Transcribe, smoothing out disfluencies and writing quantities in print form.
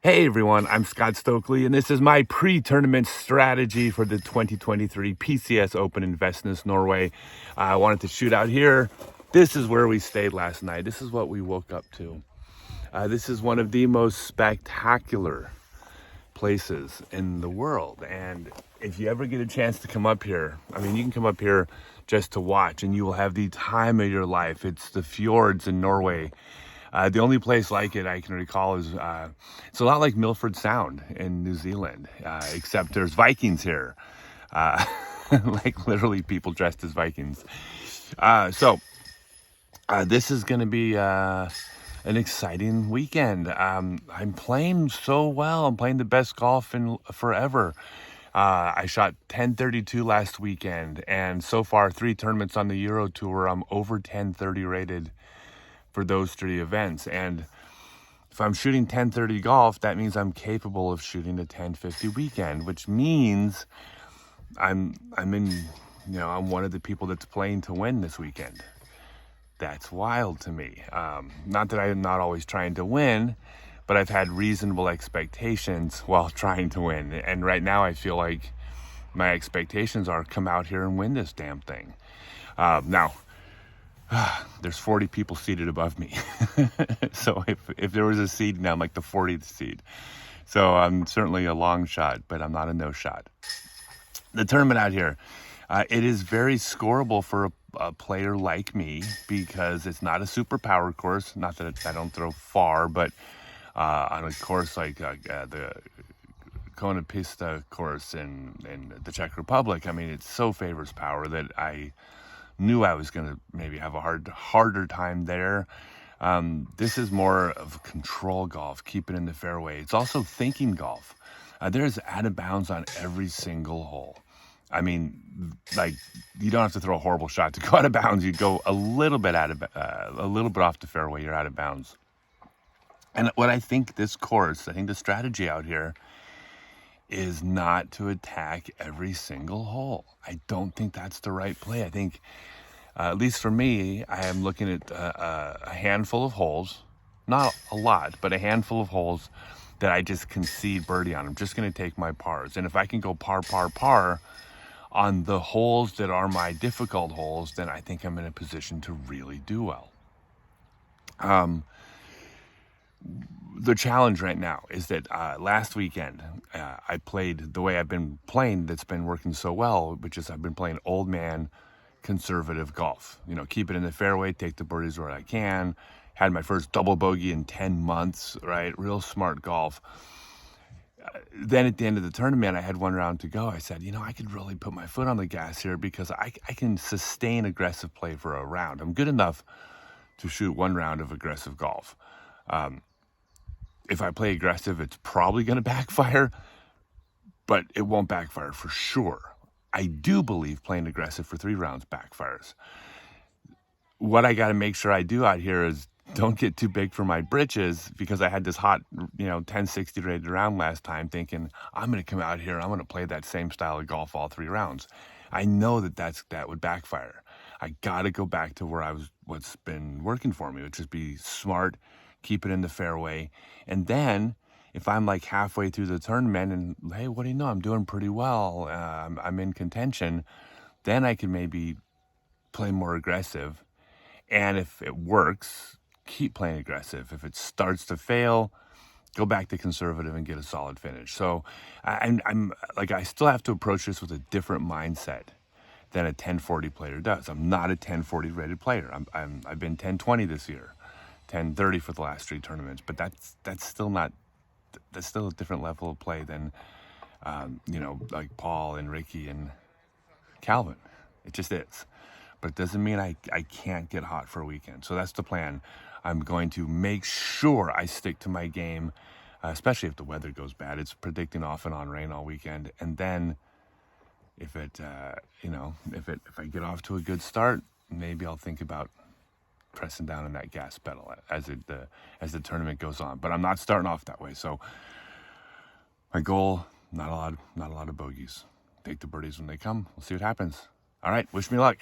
Hey everyone, I'm Scott Stokely, and this is my pre-tournament strategy for the 2023 PCS Open in Vestnes, Norway. I wanted to shoot out here. This is where we stayed last night. This is what we woke up to. This is one of the most spectacular places in the world, and if you ever get a chance to come up here, I mean, you can come up here just to watch, and you will have the time of your life. It's the fjords in Norway. The only place like it I can recall is, it's a lot like Milford Sound in New Zealand, except there's Vikings here. Like literally people dressed as Vikings. This is going to be an exciting weekend. I'm playing so well. I'm playing the best golf in forever. I shot 1032 last weekend, and so far 3 tournaments on the Eurotour, I'm over 1030 rated for those 3 events. And if I'm shooting 1030 golf, that means I'm capable of shooting a 1050 weekend, which means I'm one of the people that's playing to win this weekend. That's wild to me. Not that I'm not always trying to win, but I've had reasonable expectations while trying to win. And right now I feel like my expectations are come out here and win this damn thing. Now, there's 40 people seated above me. So if there was a seed now, I'm like the 40th seed. So I'm certainly a long shot, but I'm not a no shot. The tournament out here, it is very scoreable for a player like me because it's not a super power course. Not that I don't throw far, but on a course like the Konopista course in the Czech Republic, I mean, it so favors power that I knew I was going to maybe have a harder time there. This is more of control golf, keep it in the fairway. It's also thinking golf. There's out of bounds on every single hole. I mean, like, you don't have to throw a horrible shot to go out of bounds. You go a little bit off the fairway, you're out of bounds. And what I think the strategy out here is not to attack every single hole. I don't think that's the right play. I think, at least for me, I am looking at a handful of holes, not a lot, but a handful of holes that I just concede birdie on. I'm just going to take my pars. And if I can go par on the holes that are my difficult holes, then I think I'm in a position to really do well. The challenge right now is that last weekend I played the way I've been playing that's been working so well, which is I've been playing old man conservative golf. You know, keep it in the fairway, take the birdies where I can. Had my first double bogey in 10 months, right? Real smart golf. Then at the end of the tournament, I had 1 round to go. I said, I could really put my foot on the gas here because I can sustain aggressive play for a round. I'm good enough to shoot 1 round of aggressive golf. If I play aggressive, it's probably going to backfire, but it won't backfire for sure. I do believe playing aggressive for 3 rounds backfires. What I got to make sure I do out here is don't get too big for my britches, because I had this hot, 1060 rated round last time thinking I'm going to come out here and I'm going to play that same style of golf all 3 rounds. I know that would backfire. I got to go back to what's been working for me, which is be smart, keep it in the fairway. And then if I'm like halfway through the tournament and, hey, what do you know? I'm doing pretty well. I'm in contention. Then I can maybe play more aggressive. And if it works, keep playing aggressive. If it starts to fail, go back to conservative and get a solid finish. So I'm like, I still have to approach this with a different mindset than a 1040 player does. I'm not a 1040 rated player. I've been 1020 this year, 1030 for the last 3 tournaments, but that's still a different level of play than like Paul and Ricky and Calvin. It just is. But it doesn't mean I can't get hot for a weekend. So that's the plan. I'm going to make sure I stick to my game, especially if the weather goes bad. It's predicting off and on rain all weekend. And then if if I get off to a good start, maybe I'll think about pressing down on that gas pedal as the tournament goes on. But I'm not starting off that way. So my goal, not a lot of bogeys. Take the birdies when they come. We'll see what happens. All right, wish me luck.